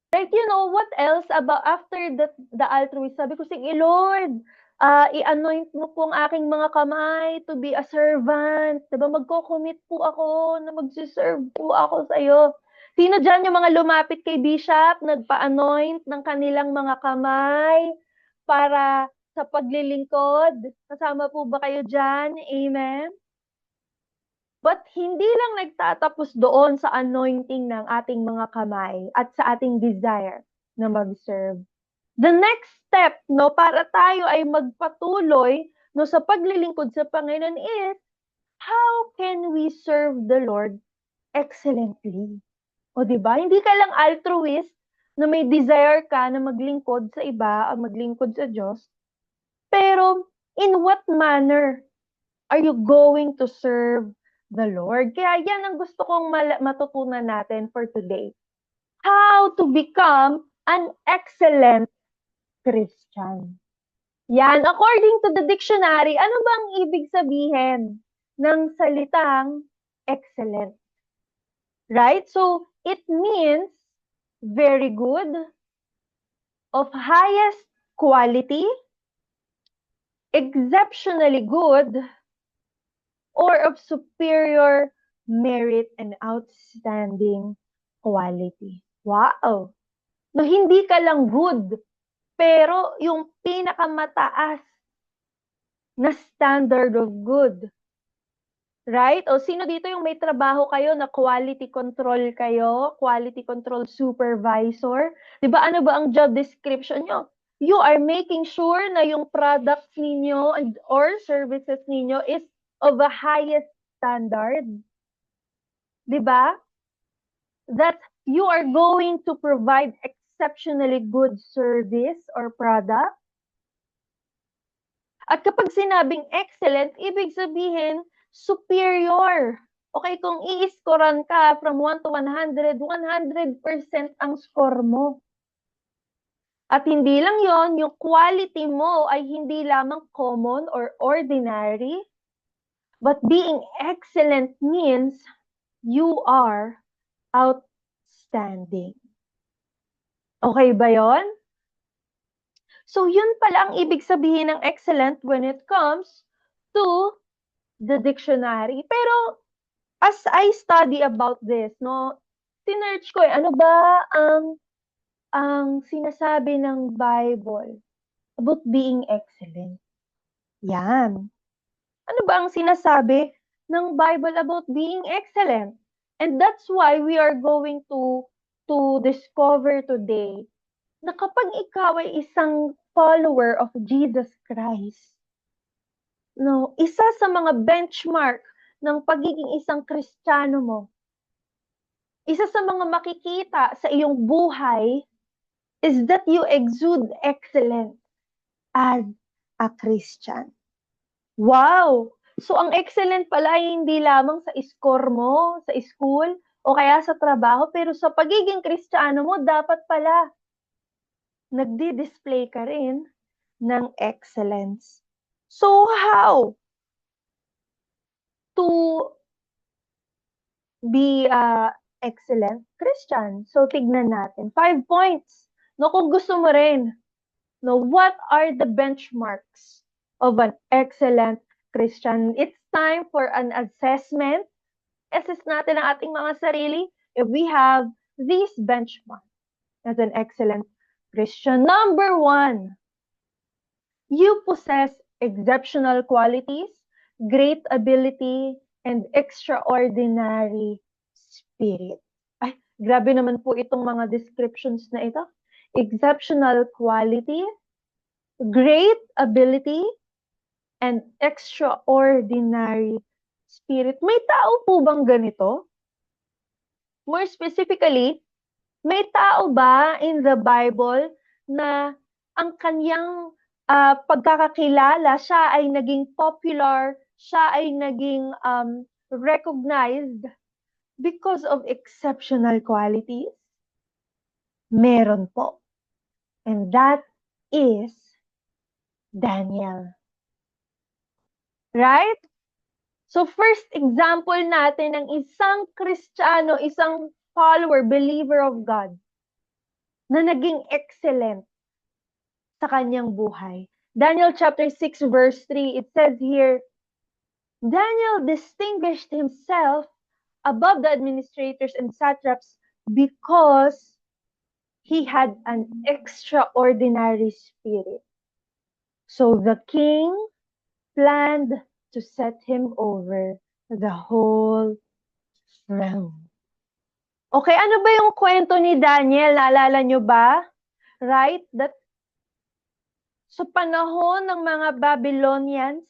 Right, you know what else about after the altruist, sabi ko, sige Lord, i-anoint mo po ang aking mga kamay to be a servant. Diba, magko-commit po ako na magsiserve po ako sa iyo. Sino dyan yung mga lumapit kay Bishop, nagpa-anoint ng kanilang mga kamay para sa paglilingkod? Kasama po ba kayo dyan? Amen? But hindi lang nagtatapos doon sa anointing ng ating mga kamay at sa ating desire na mag-serve. The next step, no, para tayo ay magpatuloy no sa paglilingkod sa Panginoon is how can we serve the Lord excellently? O di ba? Hindi ka lang altruist na may desire ka na maglingkod sa iba o maglingkod sa Diyos, pero in what manner are you going to serve the Lord? Kaya yan ang gusto kong matutunan natin for today. How to become an excellent Christian. Yan, according to the dictionary, ano bang ibig sabihin ng salitang excellent? Right? So, it means very good, of highest quality, exceptionally good, or of superior merit and outstanding quality. Wow! No, hindi ka lang good, pero yung pinakamataas na standard of good. Right? O sino dito yung may trabaho kayo na quality control kayo, quality control supervisor? 'Di ba ano ba ang job description nyo? You are making sure na yung products ninyo or services ninyo is of the highest standard. 'Di ba? That you are going to provide exceptionally good service or product. At kapag sinabing excellent, ibig sabihin superior. Okay, kung i-scorean ka from 1 to 100, 100% ang score mo. At hindi lang yon, yung quality mo ay hindi lamang common or ordinary, but being excellent means you are outstanding. Okay ba yon? So yun pala ang ibig sabihin ng excellent when it comes to the dictionary. Pero as I study about this, no, sinearch ko ano ba ang sinasabi ng Bible about being excellent? Yan. Ano ba ang sinasabi ng Bible about being excellent? And that's why we are going to discover today na kapag ikaw ay isang follower of Jesus Christ, no, isa sa mga benchmark ng pagiging isang Kristiyano mo, isa sa mga makikita sa iyong buhay is that you exude excellence as a Christian. Wow! So ang excellent pala ay hindi lamang sa score mo, sa school, o kaya sa trabaho, pero sa pagiging Kristiyano mo, dapat pala nagdi-display ka rin ng excellence. So how to be excellent Christian? So tignan natin. 5 points. No, kung gusto mo rin. No, what are the benchmarks of an excellent Christian? It's time for an assessment. Assess natin ang ating mga sarili if we have these benchmarks as an excellent Christian. Number 1, you possess exceptional qualities, great ability, and extraordinary spirit. Ay, grabe naman po itong mga descriptions na ito. Exceptional quality, great ability, and extraordinary spirit. May tao po bang ganito? More specifically, may tao ba in the Bible na ang kanyang pagkakakilala, siya ay naging popular, siya ay naging recognized because of exceptional qualities? Meron po. And that is Daniel. Right? So first example natin ng isang Kristiyano, isang follower, believer of God, na naging excellent sa kanyang buhay. Daniel chapter 6 verse 3, it says here, Daniel distinguished himself above the administrators and satraps because he had an extraordinary spirit. So the king planned to set him over the whole realm. Okay, ano ba yung kwento ni Daniel? Naalala nyo ba? Right? That sa panahon ng mga Babylonians,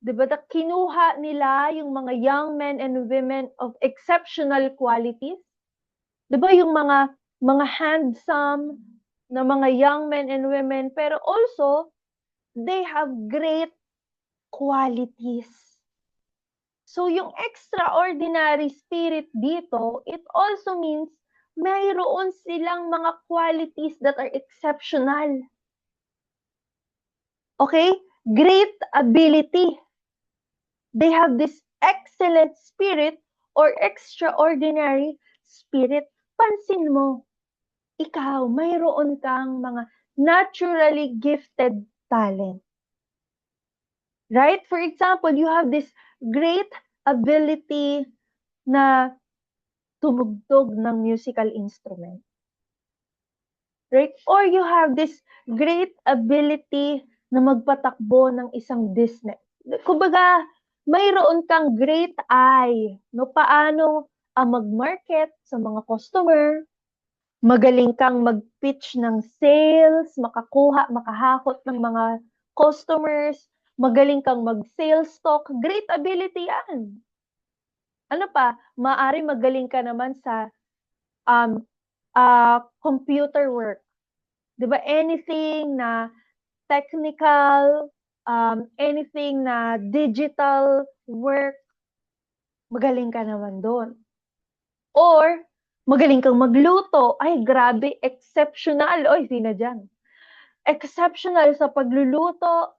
diba, kinuha nila yung mga young men and women of exceptional qualities. Diba, yung mga handsome na mga young men and women, pero also, they have great qualities. So, yung extraordinary spirit dito, it also means mayroon silang mga qualities that are exceptional. Okay? Great ability. They have this excellent spirit or extraordinary spirit. Pansin mo, ikaw, mayroon kang mga naturally gifted talent. Right? For example, you have this great ability na tumugtog ng musical instrument. Right? Or you have this great ability na magpatakbo ng isang business. Kumbaga, mayroon kang great eye, no? Paano mag-market sa mga customer, magaling kang mag-pitch ng sales, makahakot ng mga customers, magaling kang mag-sales talk, great ability yan. Ano pa? Maari magaling ka naman sa computer work. Diba? Anything na technical, anything na digital work, magaling ka naman doon. Or, magaling kang magluto. Ay, grabe, exceptional. Oy, sino dyan? Exceptional sa pagluluto.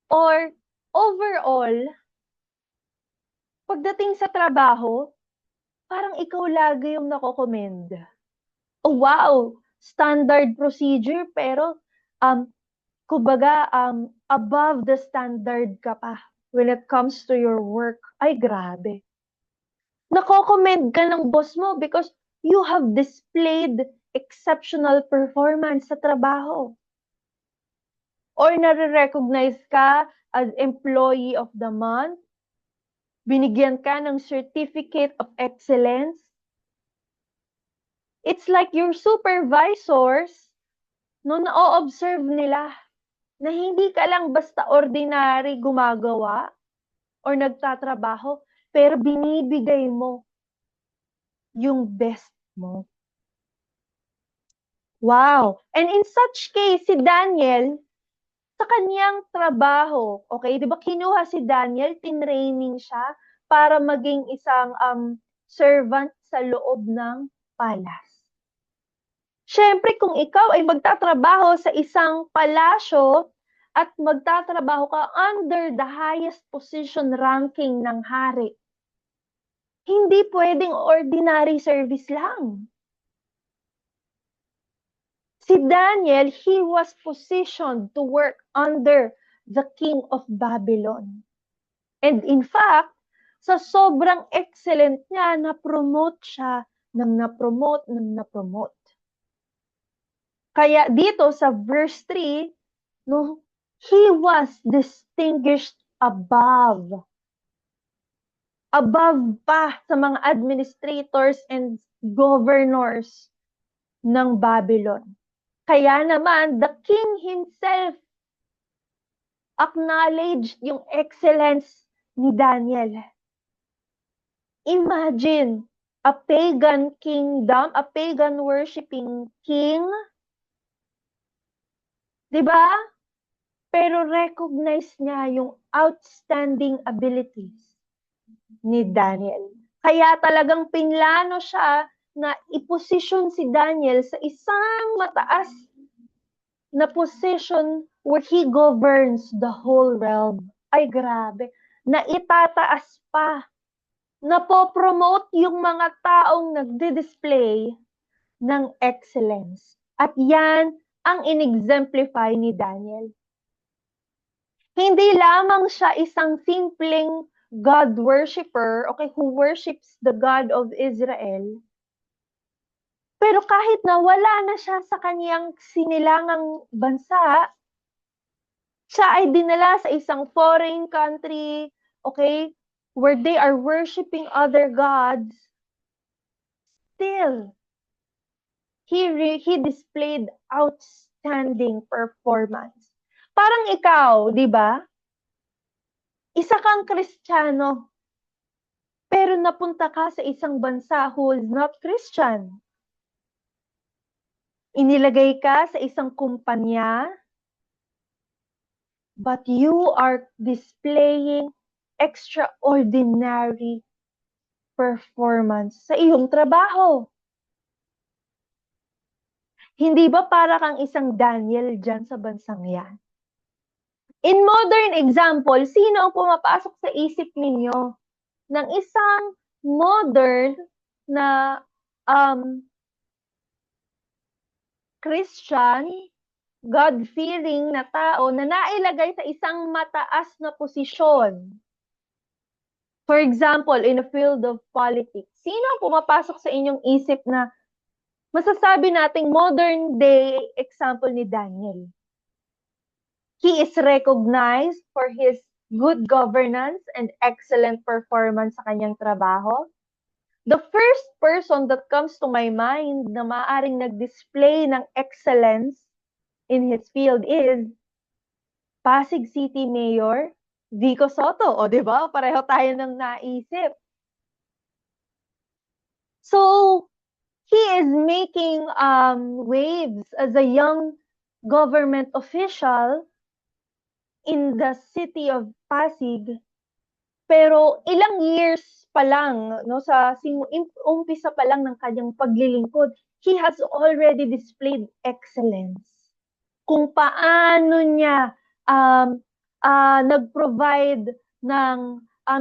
Or, overall, pagdating sa trabaho, parang ikaw lagi yung nako-commend. Oh, wow! Standard procedure, pero, kumbaga, above the standard ka pa when it comes to your work. Ay, grabe. Nako-commend ka ng boss mo because you have displayed exceptional performance sa trabaho. Or nare-recognize ka as employee of the month. Binigyan ka ng certificate of excellence. It's like your supervisors, no, na-observe nila na hindi ka lang basta ordinary gumagawa or nagtatrabaho, pero binibigay mo yung best mo. Wow! And in such case, si Daniel, sa kanyang trabaho, okay, di ba kinuha si Daniel, tinraining siya para maging isang servant sa loob ng palace. Siyempre, kung ikaw ay magtatrabaho sa isang palasyo at magtatrabaho ka under the highest position ranking ng hari, hindi pwedeng ordinary service lang. Si Daniel, he was positioned to work under the king of Babylon. And in fact, sa sobrang excellent niya, na-promote siya ng na-promote. Kaya dito sa verse 3, no, he was distinguished above pa sa mga administrators and governors ng Babylon. Kaya naman, the king himself acknowledged yung excellence ni Daniel. Imagine, a pagan kingdom, a pagan worshiping king, diba? Pero recognize niya yung outstanding abilities ni Daniel. Kaya talagang pinlano siya na iposisyon si Daniel sa isang mataas na position where he governs the whole realm. Ay, grabe. Na itataas pa. Na po-promote yung mga taong nagdi-display ng excellence. At yan ang in-exemplify ni Daniel. Hindi lamang siya isang simpleng God worshipper, okay, who worships the God of Israel. Pero kahit na wala na siya sa kaniyang sinilangang bansa, siya ay dinala sa isang foreign country, okay, where they are worshiping other gods. Still, he displayed outstanding performance. Parang ikaw, di ba? Isa kang Kristiyano, pero napunta ka sa isang bansa who is not Christian. Inilagay ka sa isang kumpanya, but you are displaying extraordinary performance sa iyong trabaho. Hindi ba para kang isang Daniel dyan sa bansang yan? In modern example, sino ang pumapasok sa isip ninyo ng isang modern na Christian, God-fearing na tao na nailagay sa isang mataas na posisyon? For example, in the field of politics, sino ang pumapasok sa inyong isip na masasabi nating modern day example ni Daniel? He is recognized for his good governance and excellent performance sa kanyang trabaho. The first person that comes to my mind na maaring nag-display ng excellence in his field is Pasig City Mayor Vico Soto. O, di ba? Pareho tayo ng naisip. So, he is making waves as a young government official in the city of Pasig. Pero ilang years pa lang, no, sa umpisa pa lang ng kanyang paglilingkod, he has already displayed excellence. Kung paano niya nag-provide ng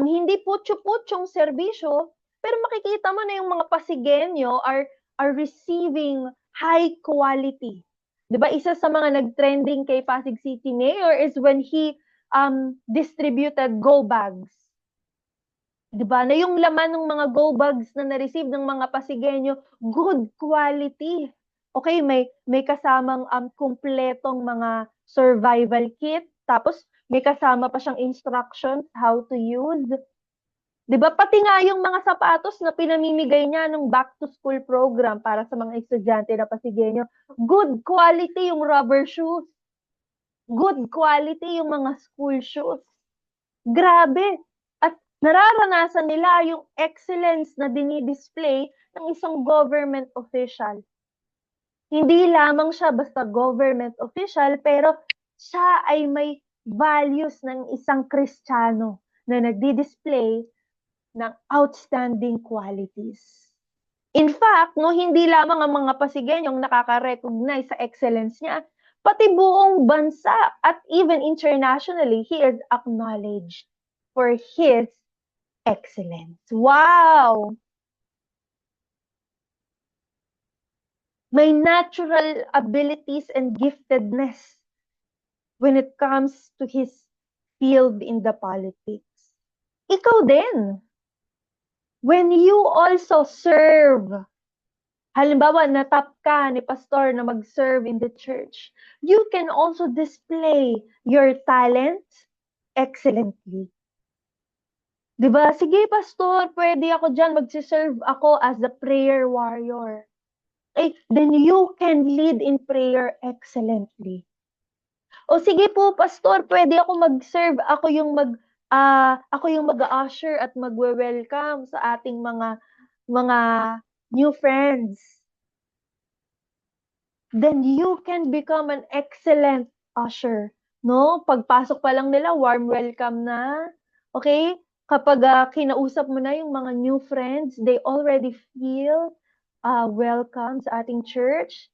hindi putyo-putyong serbisyo, pero makikita mo na yung mga Pasigenyo are receiving high quality. 'Di ba? Isa sa mga nag-trending kay Pasig City Mayor is when he distributed go bags. 'Di ba? Na yung laman ng mga go bags na na-receive ng mga Pasigenyo, good quality. Okay, may kasamang kumpletong mga survival kit, tapos may kasama pa siyang instructions how to use. 'Di ba? Pati nga yung mga sapatos na pinamimigay niya nung back to school program para sa mga estudyante na Pasigenyo, good quality yung rubber shoes. Good quality yung mga school shoes. Grabe. At nararanasan nila yung excellence na dinidisplay ng isang government official. Hindi lamang siya basta government official, pero siya ay may values ng isang Kristiyano na nagdi-display ng outstanding qualities. In fact, no, hindi lamang ang mga Pasigenyong nakaka-recognize sa excellence niya, pati buong bansa at even internationally, he is acknowledged for his excellence. Wow! May natural abilities and giftedness when it comes to his field in the politics. Ikaw din. When you also serve, halimbawa, natap ka ni pastor na mag-serve in the church, you can also display your talent excellently. Diba? Sige, pastor, pwede ako dyan, magsiserve ako as a prayer warrior. Then you can lead in prayer excellently. O sige po, pastor, pwede ako mag-serve, ako yung mag-usher at magwe-welcome sa ating mga new friends. Then you can become an excellent usher, no? Pagpasok pa lang nila, warm welcome na. Okay? Kapag kinausap mo na yung mga new friends, they already feel welcome sa ating church.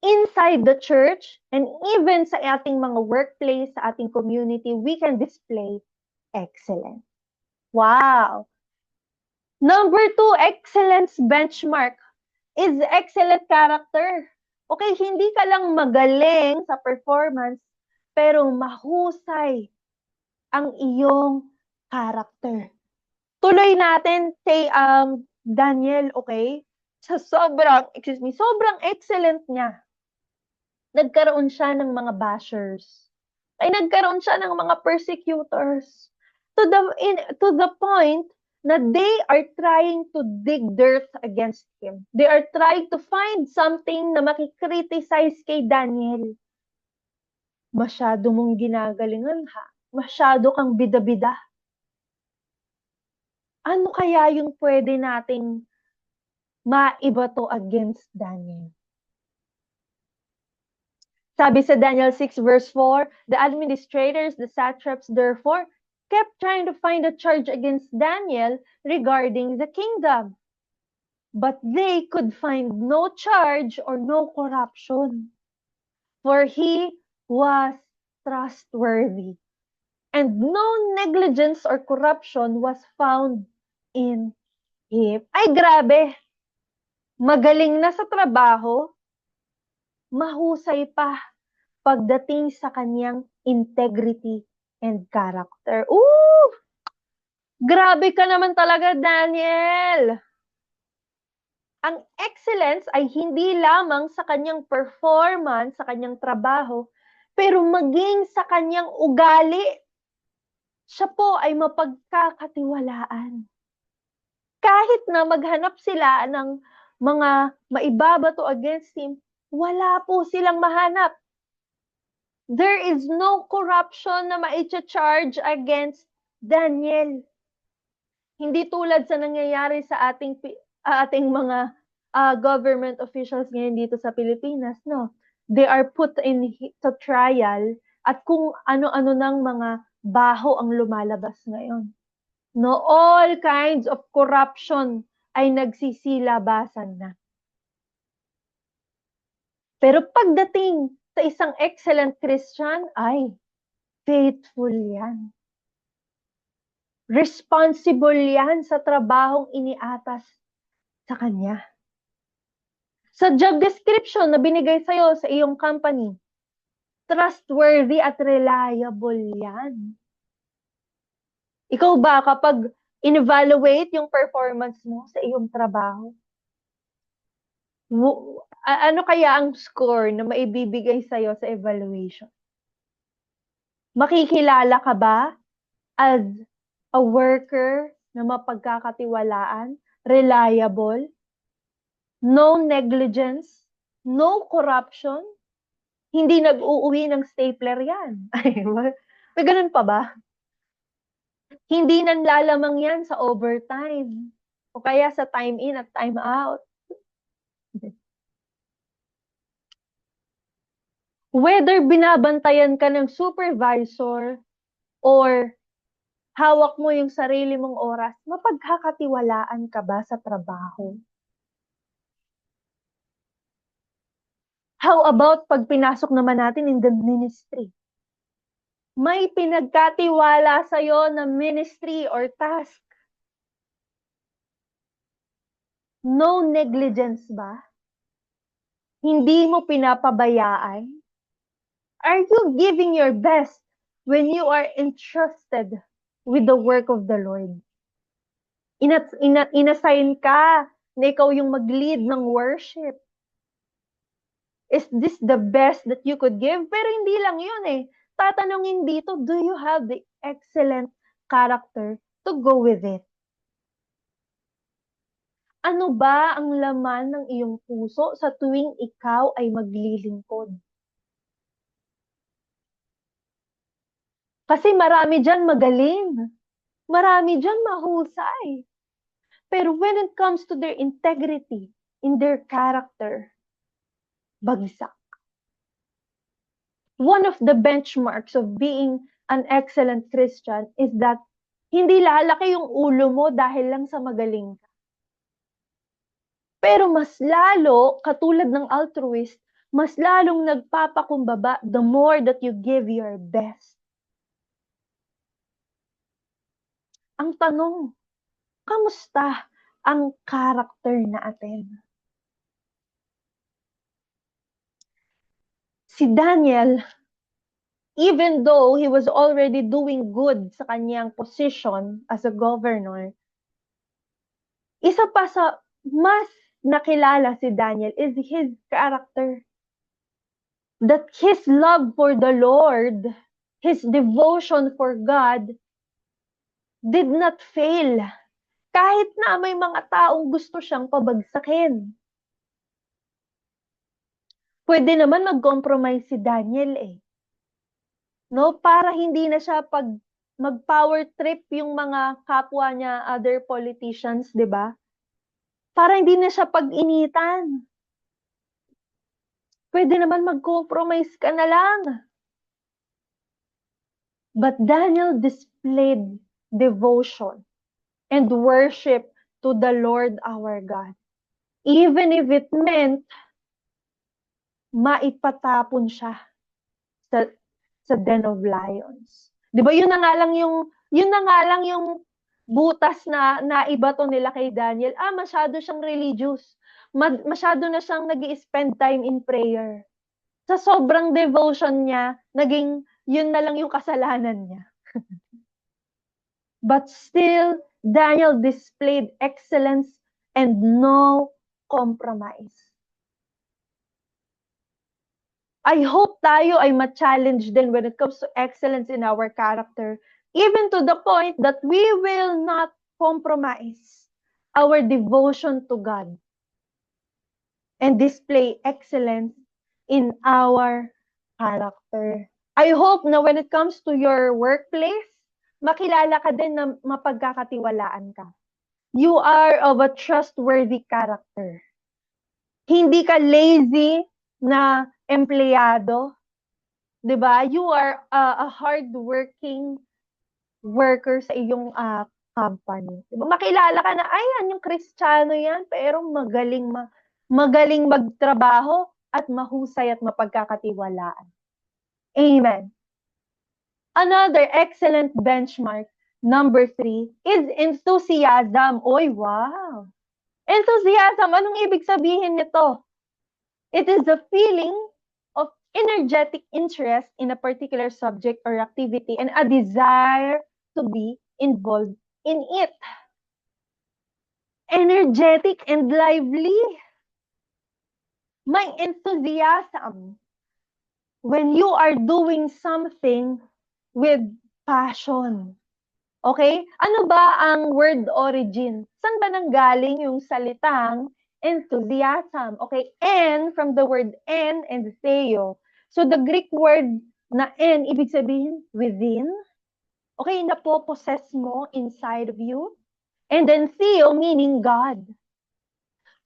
Inside the church, and even sa ating mga workplace, sa ating community, we can display excellence. Wow! Number 2, excellence benchmark. is excellent character. Okay, hindi ka lang magaling sa performance, pero mahusay ang iyong character. Tuloy natin kay Daniel, okay? Sa sobrang excellent niya, nagkaroon siya ng mga bashers. Ay nagkaroon siya ng mga persecutors. To the point na they are trying to dig dirt against him. They are trying to find something na makikriticize kay Daniel. Masyado mong ginagalingan ha. Masyado kang bida-bida. Ano kaya yung pwede nating maibato against Daniel? Sabi sa Daniel 6 verse 4, the administrators, the satraps, therefore, kept trying to find a charge against Daniel regarding the kingdom. But they could find no charge or no corruption, for he was trustworthy. And no negligence or corruption was found in him. Ay, grabe! Magaling na sa trabaho, mahusay pa pagdating sa kanyang integrity and character. Ooh! Grabe ka naman talaga, Daniel! Ang excellence ay hindi lamang sa kanyang performance, sa kanyang trabaho, pero maging sa kanyang ugali. Siya po ay mapagkakatiwalaan. Kahit na maghanap sila ng mga maibabato against him, wala po silang mahanap. There is no corruption na ma-charge against Daniel. Hindi tulad sa nangyayari sa ating mga government officials ngayon dito sa Pilipinas, no? They are put to trial at kung ano-ano ng mga baho ang lumalabas ngayon. No, all kinds of corruption ay nagsisilabasan na. Pero pagdating sa isang excellent Christian, ay faithful yan. Responsible yan sa trabahong iniatas sa kanya. Sa job description na binigay sa'yo sa iyong company, trustworthy at reliable yan. Ikaw ba kapag in-evaluate yung performance mo sa iyong trabaho, ano kaya ang score na maibibigay sa'yo sa evaluation? Makikilala ka ba as a worker na mapagkakatiwalaan, reliable, no negligence, no corruption? Hindi nag-uuwi ng stapler yan. May ganun pa ba? Hindi nanlalamang yan sa overtime. O kaya sa time in at time out. Whether binabantayan ka ng supervisor or hawak mo yung sarili mong oras, mapagkakatiwalaan ka ba sa trabaho? How about pag pinasok naman natin in the ministry? May pinagkatiwala sa'yo na ministry or task. No negligence ba? Hindi mo pinapabayaan? Are you giving your best when you are entrusted with the work of the Lord? Inassign ka na ikaw yung mag-lead ng worship. Is this the best that you could give? Pero hindi lang yun eh. Tatanungin dito, do you have the excellent character to go with it? Ano ba ang laman ng iyong puso sa tuwing ikaw ay maglilingkod? Kasi marami dyan magaling. Marami dyan mahusay. Pero when it comes to their integrity, in their character, bagsak. One of the benchmarks of being an excellent Christian is that hindi lalaki yung ulo mo dahil lang sa magaling ka. Pero mas lalo, katulad ng altruist, mas lalong nagpapakumbaba the more that you give your best. Ang tanong, kamusta ang character natin? si Daniel, even though he was already doing good sa kanyang position as a governor, isa pa sa mas nakilala si Daniel is his character. That his love for the Lord, his devotion for God, did not fail. Kahit na may mga taong gusto siyang pabagsakin. Pwede naman mag-compromise si Daniel eh. No? Para hindi na siya mag-power trip yung mga kapwa niya, other politicians, di ba? Para hindi na siya pag-initan. Pwede naman mag-compromise ka na lang. But Daniel displayed devotion and worship to the Lord our God. Even if it meant maipatapon siya sa den of lions. 'Di ba? Yun na nga lang yung butas na naibato nila kay Daniel. Masyado siyang religious. Masyado na siyang nag-i-spend time in prayer. Sa sobrang devotion niya, naging yun na lang yung kasalanan niya. But still, Daniel displayed excellence and no compromise. I hope tayo ay ma-challenge din when it comes to excellence in our character, even to the point that we will not compromise our devotion to God and display excellence in our character. I hope na when it comes to your workplace, makilala ka din na mapagkakatiwalaan ka. You are of a trustworthy character. Hindi ka lazy na empleyado. 'Di ba? You are a hardworking worker sa iyong company. 'Di ba? Makilala ka na, ayan, yung Kristiyano yan, pero magaling magtrabaho at mahusay at mapagkakatiwalaan. Amen. Another excellent benchmark, number 3, is enthusiasm. Oy, wow! Enthusiasm, anong ibig sabihin nito? It is the feeling of energetic interest in a particular subject or activity and a desire to be involved in it. Energetic and lively. May enthusiasm when you are doing something with passion. Okay? Ano ba ang word origin? Saan ba nanggaling yung salitang enthusiasm? Okay, en from the word en and theo. So the Greek word na en, ibig sabihin within. Okay, napopossess mo inside of you. And then theo meaning God.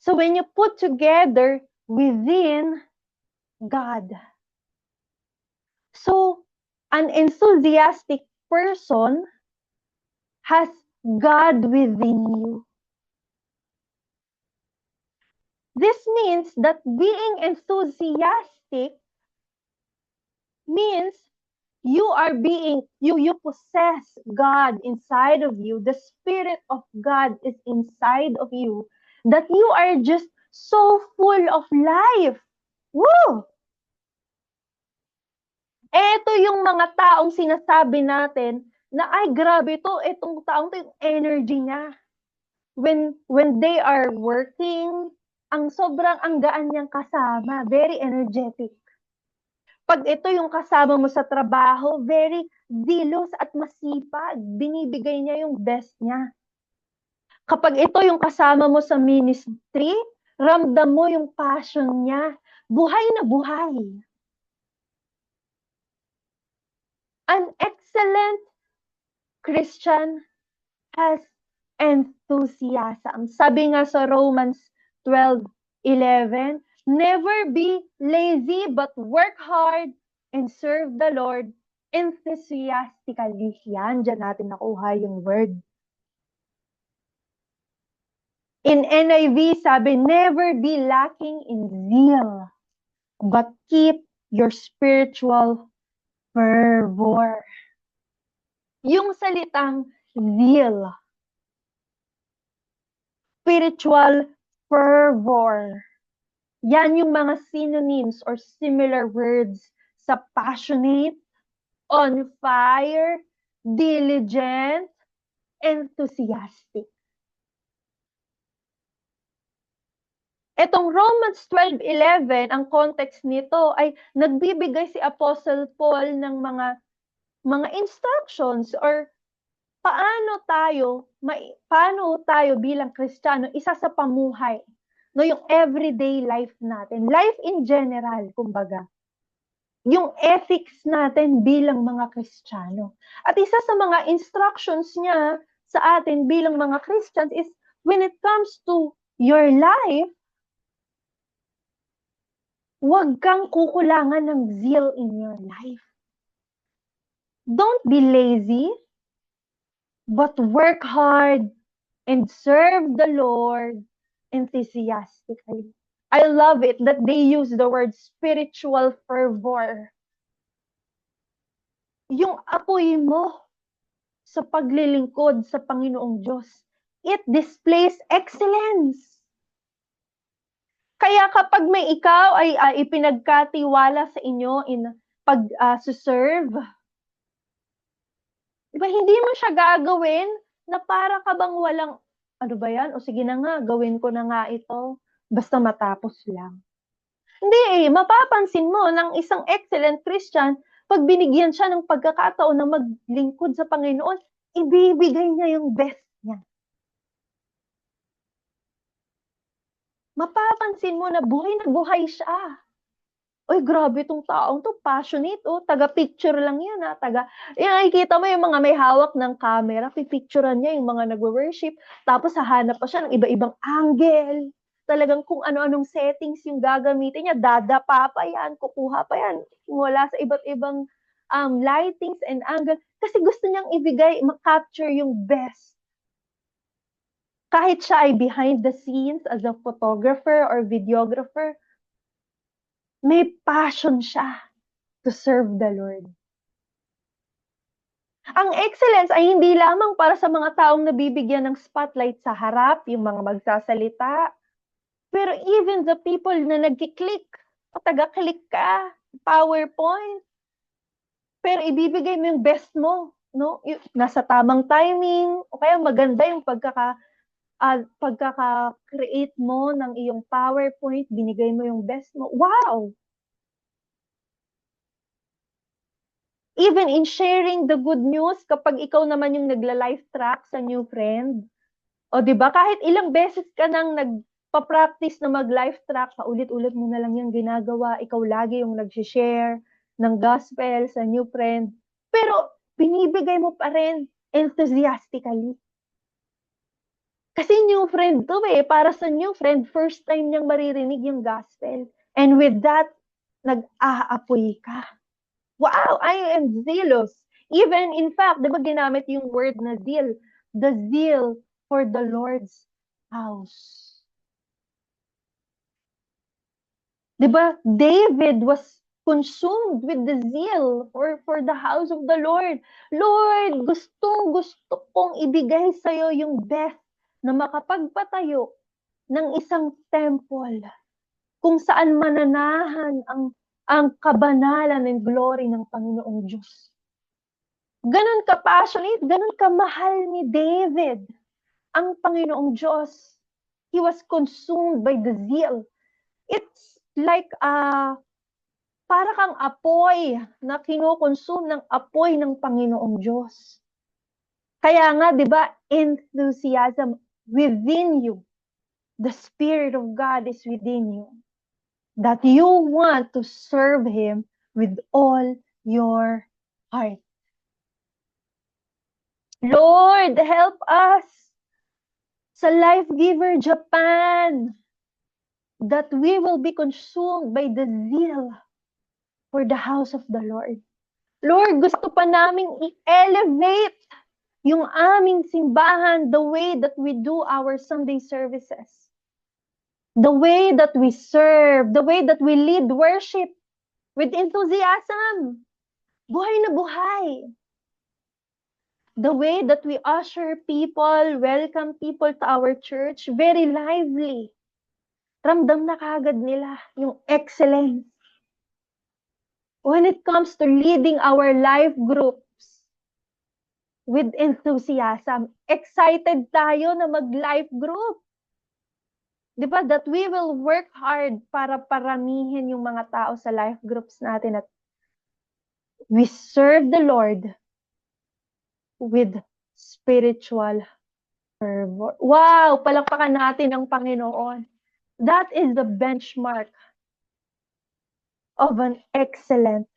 So when you put together within God. So an enthusiastic person has God within you. This means that being enthusiastic means you possess God inside of you. The Spirit of God is inside of you. That you are just so full of life. Woo! Ito yung mga taong sinasabi natin na, ay, grabe to, itong taong to, yung energy niya. When they are working, ang gaan niyang kasama, very energetic. Pag ito yung kasama mo sa trabaho, very zealous at masipag, binibigay niya yung best niya. Kapag ito yung kasama mo sa ministry, ramdam mo yung passion niya, buhay na buhay. An excellent Christian has enthusiasm. Sabi nga sa Romans 12:11, never be lazy but work hard and serve the Lord enthusiastically. Yan, dyan natin nakuha yung word. In NIV, sabi, never be lacking in zeal, but keep your spiritual fervor. Yung salitang zeal, spiritual fervor. Yan yung mga synonyms or similar words sa passionate, on fire, diligent, enthusiastic. Etong Romans 12:11, ang context nito ay nagbibigay si Apostle Paul ng mga instructions or paano tayo bilang Kristiyano isa sa pamuhay, no, yung everyday life natin, life in general, kumbaga. Yung ethics natin bilang mga Kristiyano. At isa sa mga instructions niya sa atin bilang mga Christians is when it comes to your life, huwag kang kukulangan ng zeal in your life. Don't be lazy, but work hard and serve the Lord enthusiastically. I love it that they use the word spiritual fervor. Yung apoy mo sa paglilingkod sa Panginoong Diyos, it displays excellence. Kaya kapag may ikaw ay ipinagkatiwala sa inyo in pag-serve, diba, hindi mo siya gagawin na para ka bang walang, ano ba yan? O sige na nga, gawin ko na nga ito. Basta matapos lang. Hindi mapapansin mo ng isang excellent Christian, pag binigyan siya ng pagkakataon na maglingkod sa Panginoon, ibibigay niya yung best niya. Mapapansin mo na buhay siya. Uy, grabe tong taong to, passionate, taga-picture lang yan, nakikita mo yung mga may hawak ng camera, pipicturean niya yung mga nagwo-worship, tapos hahanap pa siya ng iba-ibang angle, talagang kung ano-anong settings yung gagamitin niya, dadapa pa yan, kukuha pa yan, mula sa iba't ibang lightings and angle, kasi gusto niyang ibigay, ma-capture yung best. Kahit siya ay behind the scenes as a photographer or videographer, may passion siya to serve the Lord. Ang excellence ay hindi lamang para sa mga taong nabibigyan ng spotlight sa harap, yung mga magsasalita, pero even the people na nagki-click, o taga-click ka, PowerPoint, pero ibibigay mo yung best mo, no? Nasa tamang timing, o kaya maganda yung pagkaka-create mo ng iyong PowerPoint, binigay mo yung best mo. Wow! Even in sharing the good news, kapag ikaw naman yung nagla-live track sa new friend, o di ba kahit ilang beses ka nang nagpa-practice na mag-live track, paulit-ulit mo na lang yung ginagawa, ikaw lagi yung nag-share ng gospel sa new friend, pero binibigay mo pa rin enthusiastically. Kasi new friend to para sa new friend, first time niyang maririnig yung gospel. And with that, nag-aapoy ka. Wow, I am zealous. Even, in fact, di ba ginamit yung word na zeal? The zeal for the Lord's house. Di ba? David was consumed with the zeal for the house of the Lord. Lord, gusto kong ibigay sa'yo yung best na makapagpatayo ng isang temple kung saan mananahan ang kabanalan and glory ng Panginoong Diyos. Ganon ka-passionate, ganon ka-mahal ni David ang Panginoong Diyos. He was consumed by the zeal. It's like para kang apoy na kinukonsume ng apoy ng Panginoong Diyos. Kaya nga, di ba, enthusiasm within you. The Spirit of God is within you. That you want to serve Him with all your heart. Lord, help us sa Life Giver Japan that we will be consumed by the zeal for the house of the Lord. Lord, gusto pa naming i-elevate yung aming simbahan, the way that we do our Sunday services, the way that we serve, the way that we lead worship with enthusiasm. Buhay na buhay. The way that we usher people, welcome people to our church, very lively. Ramdam na kaagad nila yung excellence. When it comes to leading our life groups with enthusiasm, excited tayo na mag-life group. Di ba? That we will work hard para paramihin yung mga tao sa life groups natin at we serve the Lord with spiritual fervor. Wow! Palakpakan natin ang Panginoon. That is the benchmark of an excellent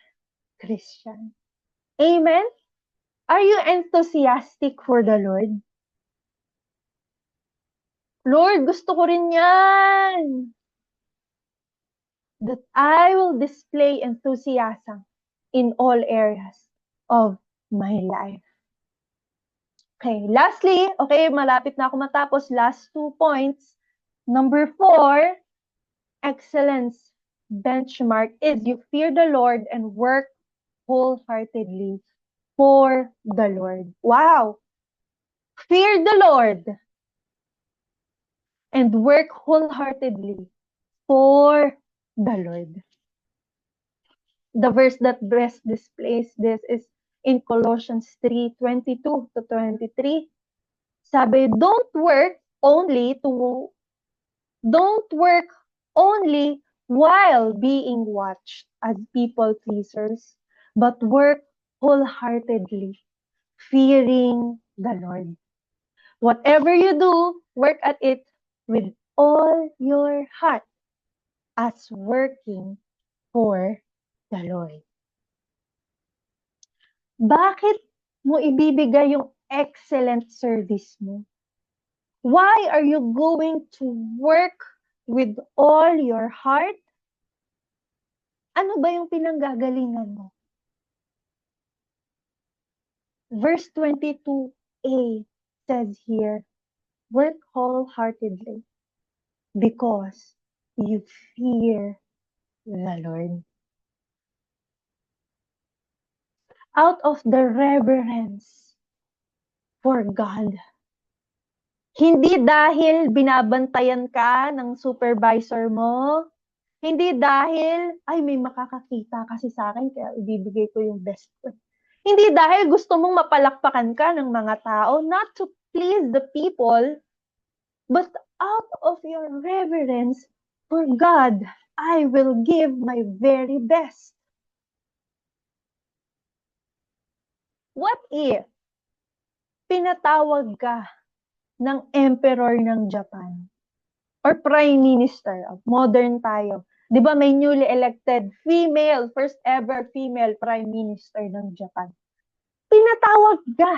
Christian. Amen? Are you enthusiastic for the Lord? Lord, gusto ko rin yan. That I will display enthusiasm in all areas of my life. Okay, lastly, okay, malapit na ako matapos. Last 2 points. Number 4, excellence benchmark is you fear the Lord and work wholeheartedly for the Lord. Wow! Fear the Lord and work wholeheartedly for the Lord. The verse that best displays this is in Colossians 3:22 to 23. Sabi, don't work only while being watched as people pleasers, but work wholeheartedly, fearing the Lord. Whatever you do, work at it with all your heart as working for the Lord. Bakit mo ibibigay yung excellent service mo? Why are you going to work with all your heart? Ano ba yung pinanggagalingan mo? Verse 22a says here, work wholeheartedly because you fear the Lord. Out of the reverence for God. Hindi dahil binabantayan ka ng supervisor mo. Hindi dahil, ay may makakakita kasi sa akin kaya ibibigay ko yung best ko. Hindi dahil gusto mong mapalakpakan ka ng mga tao, not to please the people, but out of your reverence for God, I will give my very best. What if pinatawag ka ng emperor ng Japan or prime minister, modern tayo? Di ba may newly elected first ever female prime minister ng Japan? Pinatawag ka.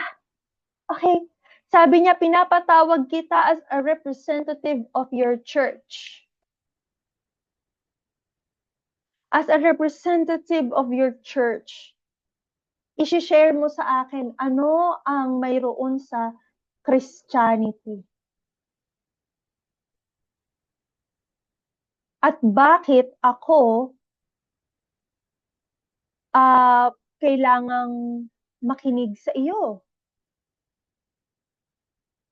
Okay? Sabi niya, pinapatawag kita as a representative of your church. As a representative of your church, isi-share mo sa akin ano ang mayroon sa Christianity. At bakit ako kailangang makinig sa iyo?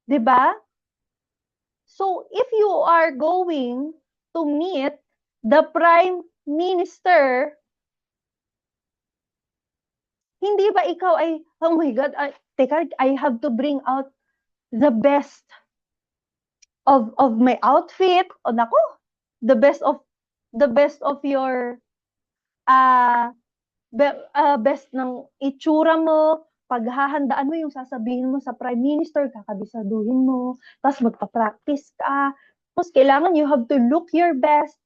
'Di ba? So, if you are going to meet the prime minister, hindi ba ikaw ay, oh my God, I have to bring out the best of my outfit. O nako, the best of your best ng itsura mo, paghahandaan mo yung sasabihin mo sa prime minister, kakabisaduhin mo, tapos magpa-practice ka, tapos kailangan you have to look your best,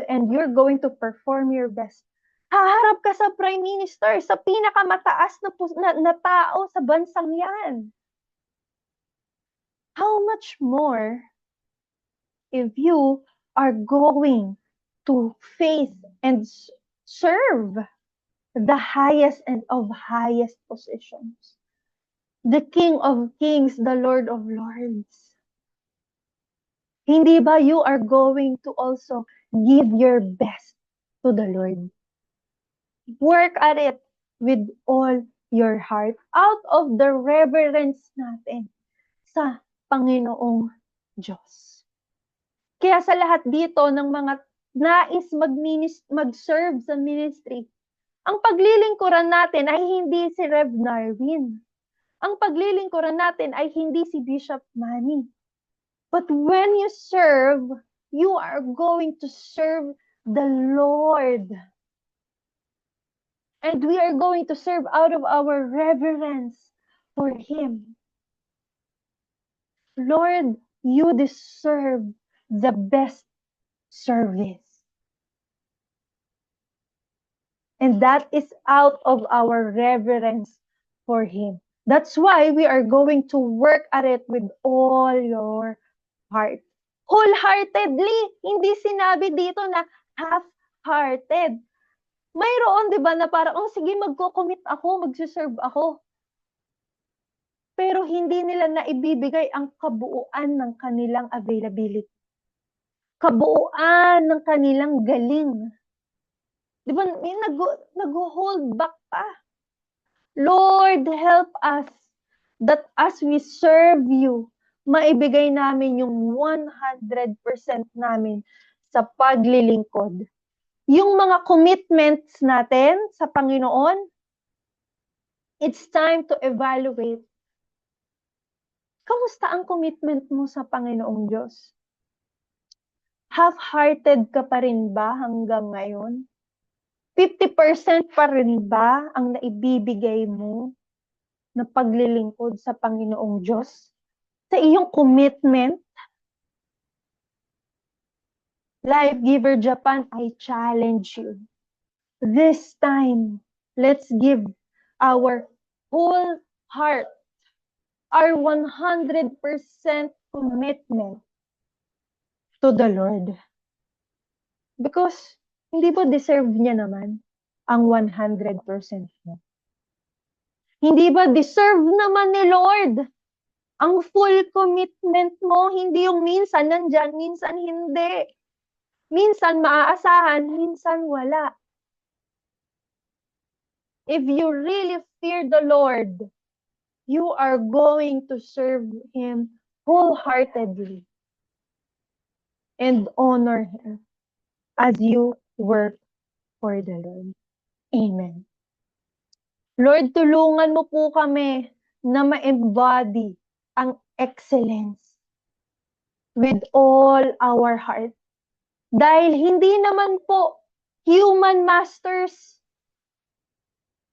and you're going to perform your best. Haharap ka sa prime minister, sa pinakamataas na tao sa bansang yan. How much more if you are going to face and serve the highest and of highest positions, the King of Kings, the Lord of Lords? Hindi ba you are going to also give your best to the Lord? Work at it with all your heart out of the reverence natin sa Panginoong Diyos. Kaya sa lahat dito ng mga nais mag-serve sa ministry, ang paglilingkuran natin ay hindi si Rev Narvin. Ang paglilingkuran natin ay hindi si Bishop Manny. But when you serve, you are going to serve the Lord. And we are going to serve out of our reverence for Him. Lord, you deserve the best service. And that is out of our reverence for Him. That's why we are going to work at it with all your heart. Wholeheartedly. Hindi sinabi dito na half-hearted. Mayroon, di ba, na parang, oh, sige, magko-commit ako, magsiserve ako. Pero hindi nila na ibibigay ang kabuuan ng kanilang availability. Kabuuan ng kanilang galing. Di ba, nag-hold back pa. Lord, help us that as we serve you, maibigay namin yung 100% namin sa paglilingkod. Yung mga commitments natin sa Panginoon, it's time to evaluate. Kamusta ang commitment mo sa Panginoong Diyos? Half-hearted ka pa rin ba hanggang ngayon? 50% pa rin ba ang naibibigay mo na paglilingkod sa Panginoong Diyos? Sa iyong commitment? Life Giver Japan, I challenge you. This time, let's give our whole heart, our 100% commitment to the Lord. Because, hindi ba deserve niya naman ang 100% mo? Hindi ba deserve naman ni Lord ang full commitment mo? Hindi yung minsan nandyan, minsan hindi. Minsan maaasahan, minsan wala. If you really fear the Lord, you are going to serve Him wholeheartedly and honor Him as you work for the Lord. Amen. Lord, tulungan mo po kami na ma-embody ang excellence with all our heart. Dahil hindi naman po human masters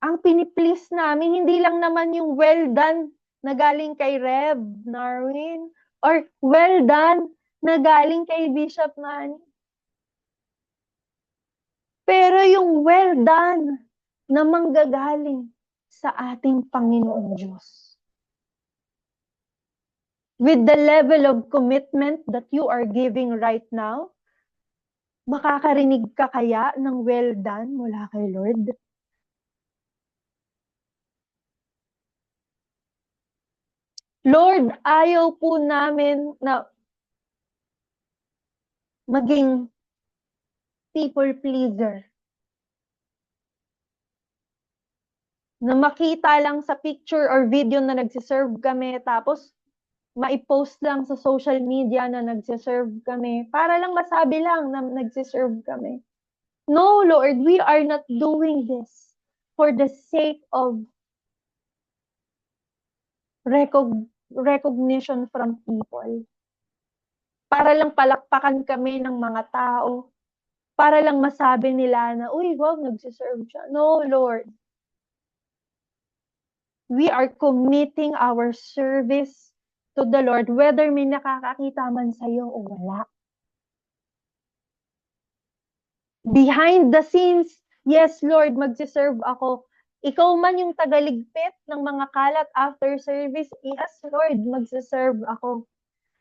ang piniplease namin, hindi lang naman yung well done na galing kay Rev Narwin or well done na galing kay Bishop Manny. Pero yung well done na manggagaling sa ating Panginoong Diyos. With the level of commitment that you are giving right now, makakarinig ka kaya ng well done mula kay Lord? Lord, ayaw po namin na maging people pleaser. Na makita lang sa picture or video na nagsiserve kami, tapos maipost lang sa social media na nagsiserve kami, para lang masabi lang na nagsiserve kami. No, Lord, we are not doing this for the sake of recognition from people. Para lang palakpakan kami ng mga tao. Para lang masabi nila na, uy, wow, nagsiserve siya. No, Lord. We are committing our service to the Lord, whether may nakakakita man sa'yo o wala. Behind the scenes, yes, Lord, magsiserve ako. Ikaw man yung tagaligpit ng mga kalat after service, yes, Lord, magsiserve ako.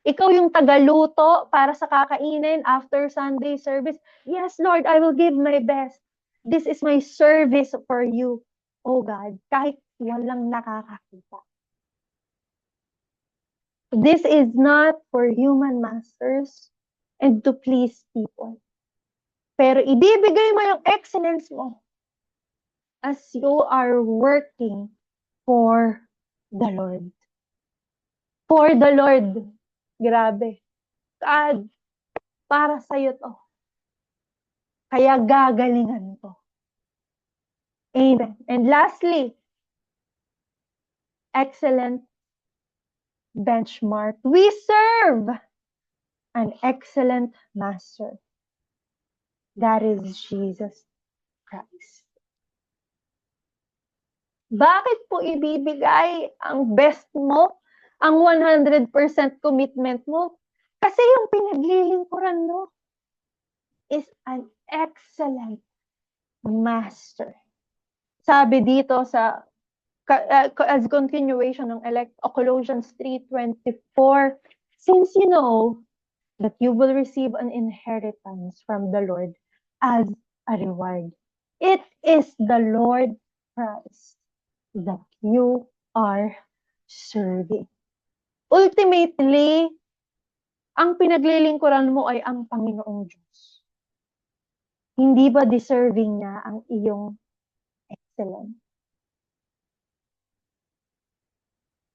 Ikaw yung tagaluto para sa kakainin after Sunday service. Yes, Lord, I will give my best. This is my service for you, oh God, kahit walang nakakakita. This is not for human masters and to please people. Pero ibibigay mo yung excellence mo as you are working for the Lord. For the Lord. Grabe. God, Para sa'yo to. Kaya gagalingan ko. Amen. And lastly, excellent benchmark. We serve an excellent master. That is Jesus Christ. Bakit po ibibigay ang best mo, ang 100% commitment mo? Kasi yung pinaglilingkuran mo is an excellent master. Sabi dito sa as continuation ng Colossians 3:24, since you know that you will receive an inheritance from the Lord as a reward. It is the Lord Christ that you are serving. Ultimately, ang pinaglilingkuran mo ay ang Panginoong Diyos. Hindi ba deserving niya ang iyong excellence?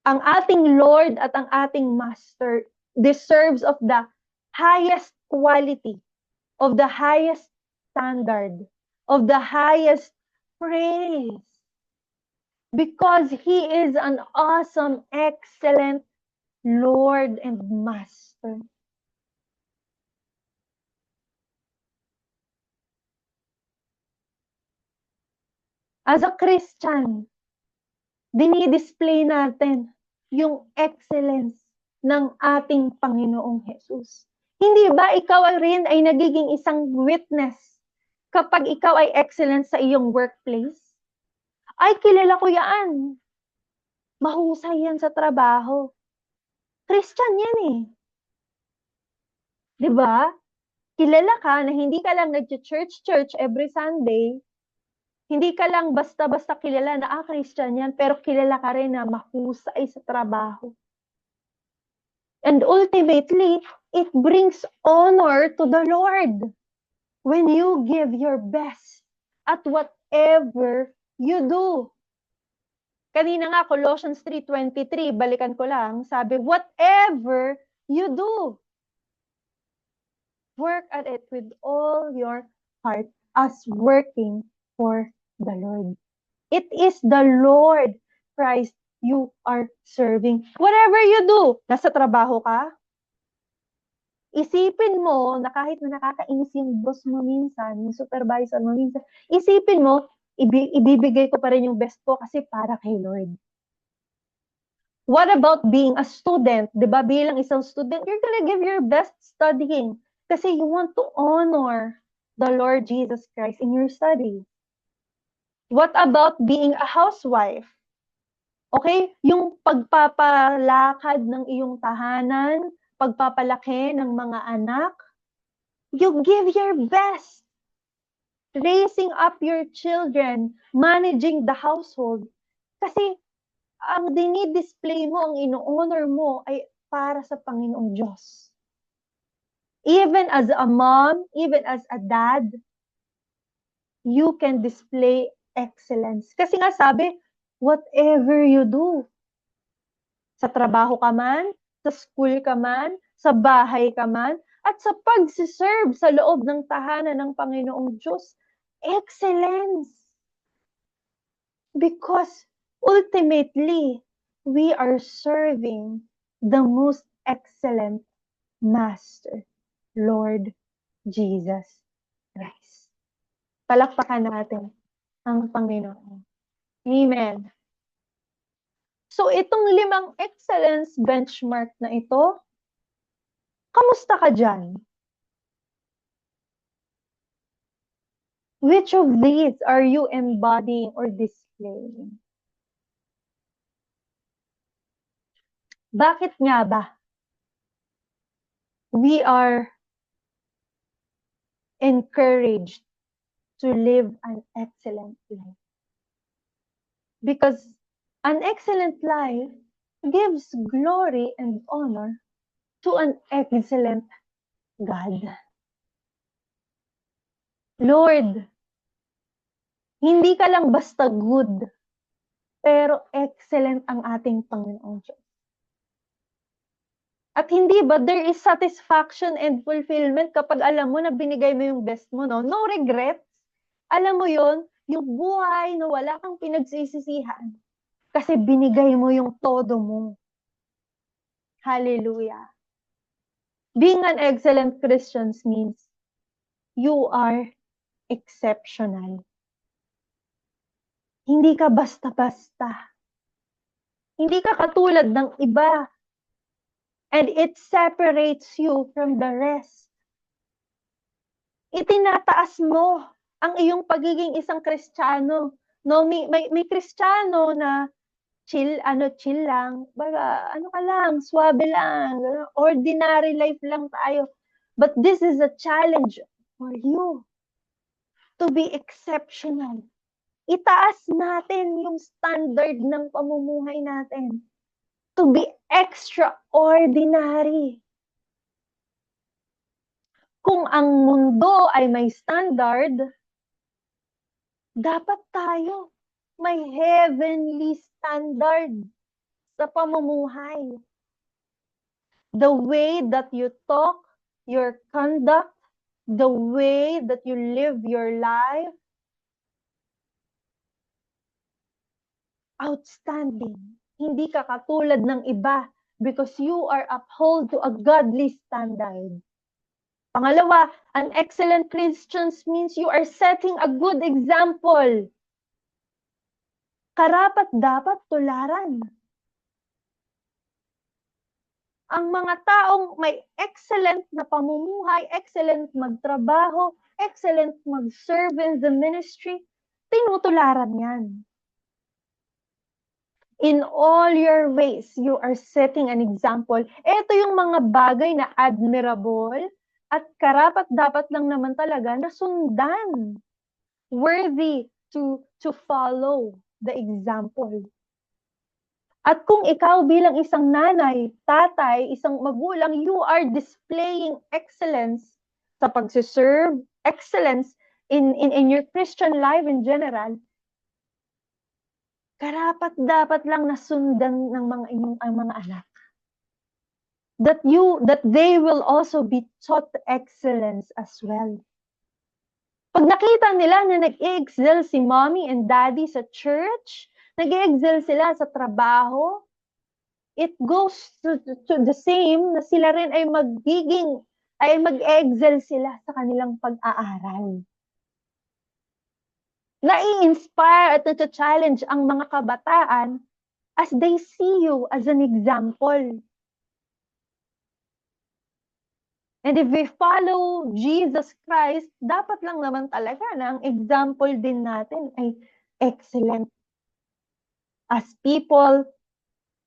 Ang ating Lord at ang ating Master deserves of the highest quality, of the highest standard, of the highest praise. Because He is an awesome, excellent Lord and Master. As a Christian, dinidisplay natin yung excellence ng ating Panginoong Jesus. Hindi ba ikaw rin ay nagiging isang witness kapag ikaw ay excellent sa iyong workplace? Ay, kilala ko yan. Mahusay yan sa trabaho. Christian yan eh. Diba? Kilala ka na hindi ka lang nag-church every Sunday. Hindi ka lang basta-basta kilala na Christian yan, pero kilala ka rin na mahusay sa trabaho. And ultimately, it brings honor to the Lord when you give your best at whatever you do. Kanina nga, Colossians 3:23, balikan ko lang, sabi, whatever you do, work at it with all your heart as working for the Lord. It is the Lord Christ you are serving. Whatever you do, nasa trabaho ka, isipin mo na kahit na nakakainis yung boss mo minsan, yung supervisor mo minsan, isipin mo, ibibigay ko pa rin yung best ko kasi para kay Lord. What about being a student? Diba, bilang isang student, you're gonna give your best studying kasi you want to honor the Lord Jesus Christ in your study. What about being a housewife? Okay? Yung pagpapalakad ng iyong tahanan, pagpapalaki ng mga anak, you give your best. Raising up your children, managing the household. Kasi ang dinidisplay mo, ang ino-honor mo ay para sa Panginoong Diyos. Even as a mom, even as a dad, you can display excellence. Kasi nga sabi, whatever you do, sa trabaho ka man, sa school ka man, sa bahay ka man, at sa pagsiserve sa loob ng tahanan ng Panginoong Diyos, excellence. Because ultimately, we are serving the most excellent Master, Lord Jesus Christ. Palakpakan natin ang Panginoon. Amen. So itong 5 excellence benchmark na ito, kamusta ka dyan? Which of these are you embodying or displaying? Bakit nga ba? We are encouraged to live an excellent life. Because an excellent life gives glory and honor to an excellent God. Lord, hindi ka lang basta good, pero excellent ang ating Panginoong Diyos. At hindi ba, there is satisfaction and fulfillment kapag alam mo na binigay mo yung best mo, no? No regrets. Alam mo yon, yung buhay na wala kang pinagsisisihan kasi binigay mo yung todo mo. Hallelujah. Being an excellent Christian means you are exceptional. Hindi ka basta-basta. Hindi ka katulad ng iba. And it separates you from the rest. Itinataas mo ang iyong pagiging isang Kristiyano. No, may Kristiyano na chill lang, baga, ka lang, swabe lang, ordinary life lang tayo. But this is a challenge for you to be exceptional. Itaas natin yung standard ng pamumuhay natin. To be extraordinary. Kung ang mundo ay may standard, dapat tayo may heavenly standard sa pamumuhay. The way that you talk, your conduct, the way that you live your life, outstanding. Hindi ka katulad ng iba because you are upheld to a godly standard. Pangalawa, an excellent Christian means you are setting a good example. Karapat-dapat tularan. Ang mga taong may excellent na pamumuhay, excellent magtrabaho, excellent mag-serve in the ministry, tinutularan yan. In all your ways, you are setting an example. Ito yung mga bagay na admirable at karapat-dapat lang naman talaga na sundan. Worthy to follow the example. At kung ikaw bilang isang nanay, tatay, isang magulang, you are displaying excellence sa pagsiserve, excellence in your Christian life in general, karapat-dapat lang nasundan ng ang mga anak. That they will also be taught excellence as well. Pag nakita nila na nag-excel si mommy and daddy sa church, nag-excel sila sa trabaho, it goes to the same na sila rin ay mag-excel sila sa kanilang pag-aaral. Nai-inspire at nata-challenge ang mga kabataan as they see you as an example. And if we follow Jesus Christ, dapat lang naman talaga na ang example din natin ay excellent. As people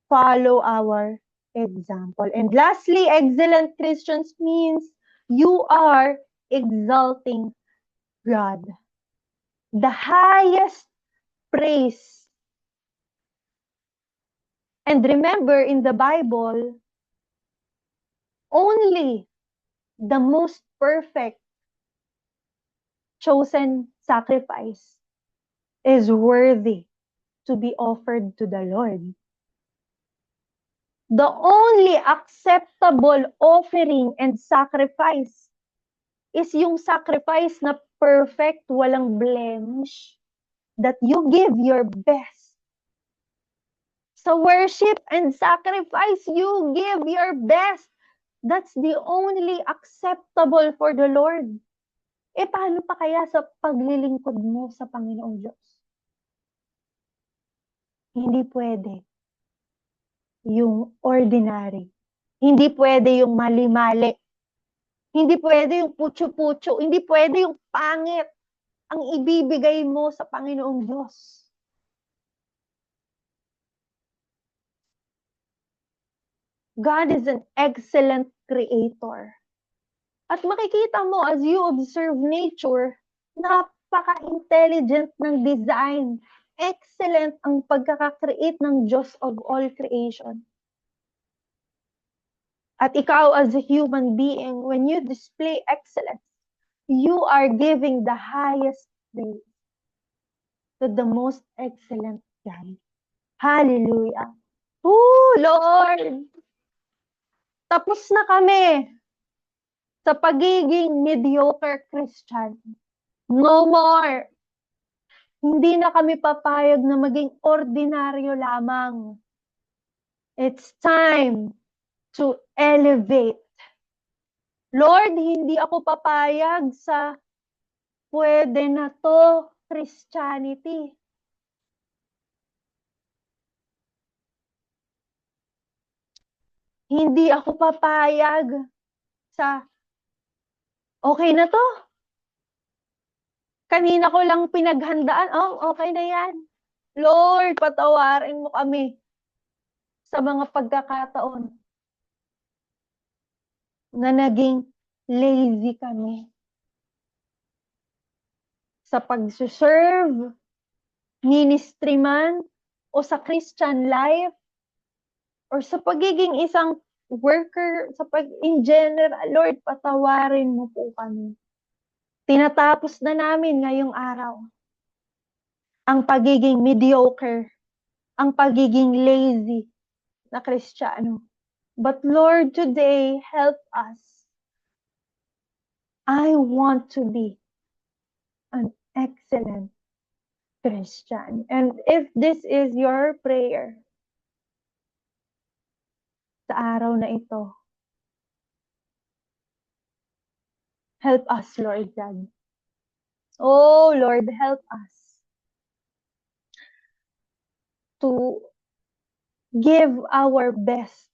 follow our example. And lastly, excellent Christians means you are exalting God. The highest praise. And remember, in the Bible, only the most perfect chosen sacrifice is worthy to be offered to the Lord. The only acceptable offering and sacrifice is yung sacrifice na perfect, walang blemish, that you give your best. Sa worship and sacrifice, you give your best. That's the only acceptable for the Lord. Paano pa kaya sa paglilingkod mo sa Panginoong Diyos? Hindi pwede yung ordinary. Hindi pwede yung mali-mali. Hindi pwede yung putyo-putyo. Hindi pwede yung pangit ang ibibigay mo sa Panginoong Diyos. God is an excellent creator. At makikita mo as you observe nature, napaka-intelligent ng design. Excellent ang pagkaka-create ng Diyos of all creation. At ikaw as a human being, when you display excellence, you are giving the highest praise to the most excellent God. Hallelujah. Oh, Lord! Tapos na kami sa pagiging mediocre Christian. No more. Hindi na kami papayag na maging ordinaryo lamang. It's time to elevate. Lord, hindi ako papayag sa pwede na to Christianity. Hindi ako papayag sa okay na to. Kanina ko lang pinaghandaan. Oh, okay na yan. Lord, patawarin mo kami sa mga pagkakataon na naging lazy kami sa pag-serve, ministry man, o sa Christian life, or sa pagiging isang worker, in general. Lord, patawarin mo po kami. Tinatapos na namin ngayong araw ang pagiging mediocre, ang pagiging lazy na Kristiyano. But Lord, today, help us. I want to be an excellent Christian. And if this is your prayer sa araw na ito, help us, Lord God. Oh, Lord, help us to give our best,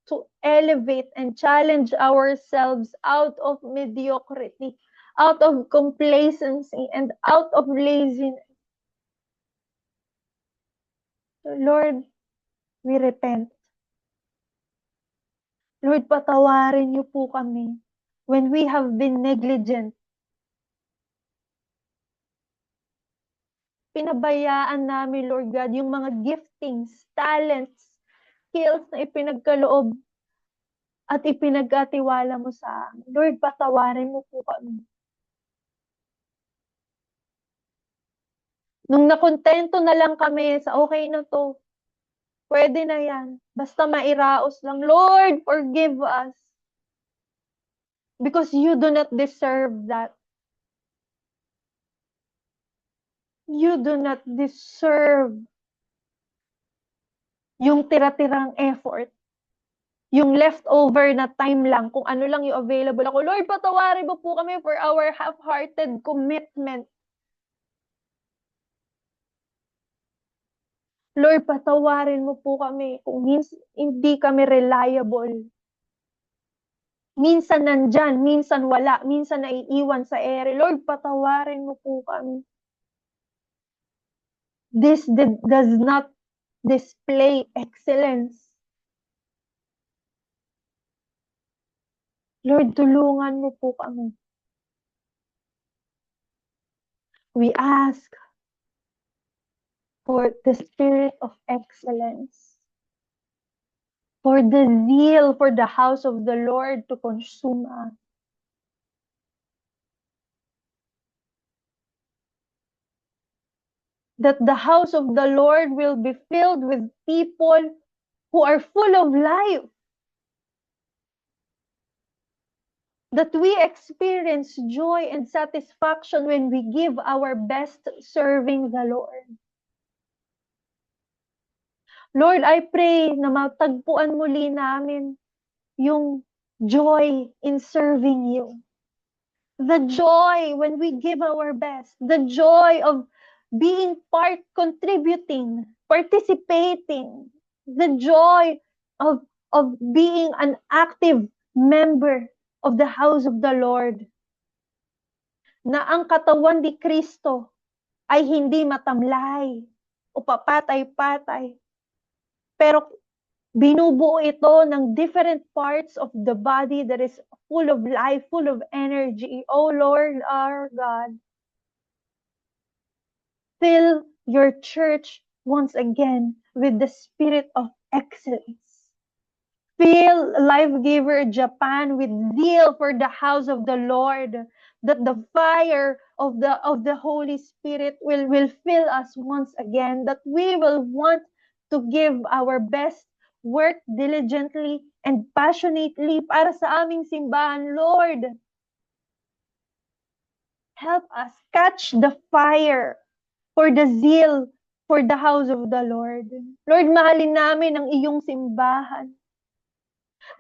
to elevate and challenge ourselves out of mediocrity, out of complacency, and out of laziness. Lord, we repent. Lord, patawarin niyo po kami when we have been negligent. Pinabayaan namin, Lord God, yung mga giftings, talents, skills na ipinagkaloob at ipinagkatiwala mo sa amin. Lord, patawarin mo po kami. Nung nakontento na lang kami sa okay na to, pwede na yan. Basta mairaos lang. Lord, forgive us. Because you do not deserve that. You do not deserve yung tira-tirang effort. Yung leftover na time lang, kung ano lang yung available ako. Lord, patawarin mo po kami for our half-hearted commitment. Lord, patawarin mo po kami kung hindi kami reliable. Minsan nandyan, minsan wala, minsan naiiwan sa ere. Lord, patawarin mo po kami. This does not display excellence. Lord, tulungan mo po kami. We ask for the spirit of excellence, for the zeal for the house of the Lord to consume us. That the house of the Lord will be filled with people who are full of life. That we experience joy and satisfaction when we give our best serving the Lord. Lord, I pray na matagpuan muli namin yung joy in serving you. The joy when we give our best. The joy of being part, contributing, participating. The joy of being an active member of the house of the Lord. Na ang katawan ni Kristo ay hindi matamlay o papatay-patay. Pero binubuo ito ng different parts of the body that is full of life, full of energy. Oh Lord, our God, fill your church once again with the spirit of excellence. Fill Life Giver Japan with zeal for the house of the Lord, that the fire of the Holy Spirit will fill us once again, that we will want to give our best work diligently and passionately para sa aming simbahan. Lord, help us catch the fire for the zeal for the house of the Lord. Lord, mahalin namin ang iyong simbahan.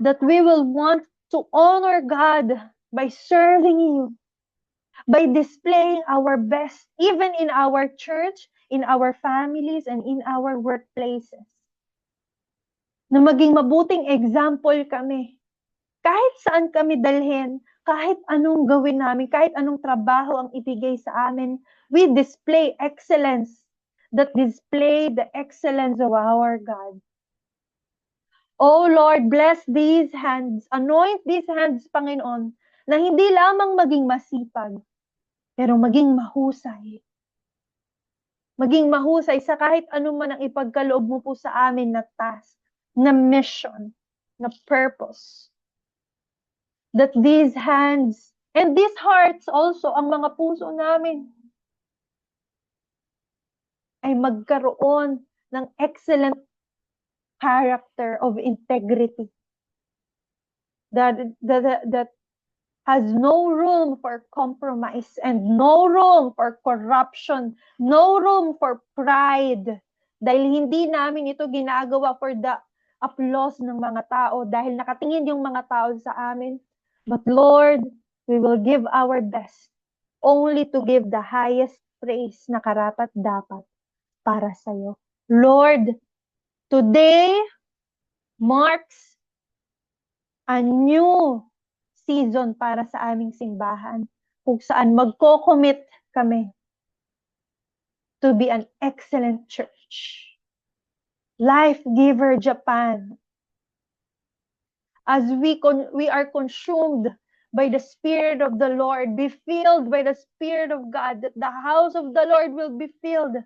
That we will want to honor God by serving you, by displaying our best, even in our church, in our families, and in our workplaces. Na maging mabuting example kami. Kahit saan kami dalhin, kahit anong gawin namin, kahit anong trabaho ang ibigay sa amin, we display excellence that display the excellence of our God. Oh Lord, bless these hands. Anoint these hands, Panginoon, na hindi lamang maging masipag, pero maging mahusay. Maging mahusay sa kahit anuman ang ipagkaloob mo po sa amin na task, na mission, na purpose. That these hands and these hearts also, ang mga puso namin, ay magkaroon ng excellent character of integrity. That has no room for compromise and no room for corruption, no room for pride. Dahil hindi namin ito ginagawa for the applause ng mga tao, dahil nakatingin yung mga tao sa amin. But Lord, we will give our best only to give the highest praise na karapat-dapat para sa'yo. Lord, today marks a new season para sa aming simbahan, kung saan magko-commit kami to be an excellent church. Life Giver Japan. As we are consumed by the Spirit of the Lord, be filled by the Spirit of God, that the house of the Lord will be filled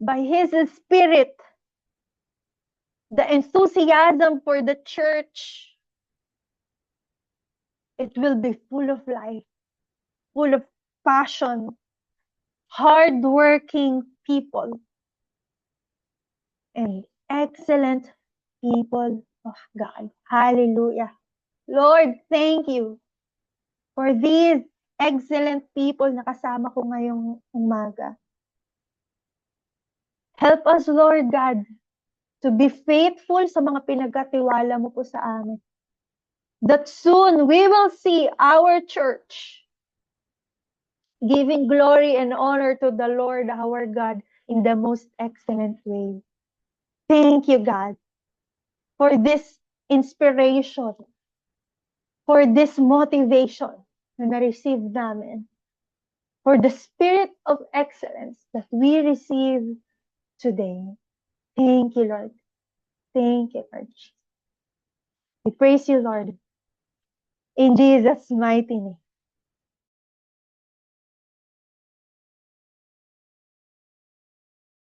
by His Spirit. The enthusiasm for the church, it will be full of life, full of passion, hardworking people, and excellent people of God. Hallelujah. Lord, thank you for these excellent people na kasama ko ngayong umaga. Help us, Lord God, to be faithful sa mga pinagkatiwala mo po sa amin. That soon we will see our church giving glory and honor to the Lord our God in the most excellent way. Thank you, God, for this inspiration, for this motivation na na-receive namin, for the spirit of excellence that we receive today. Thank you, Lord. Thank you, Lord. We praise you, Lord. In Jesus' mighty name.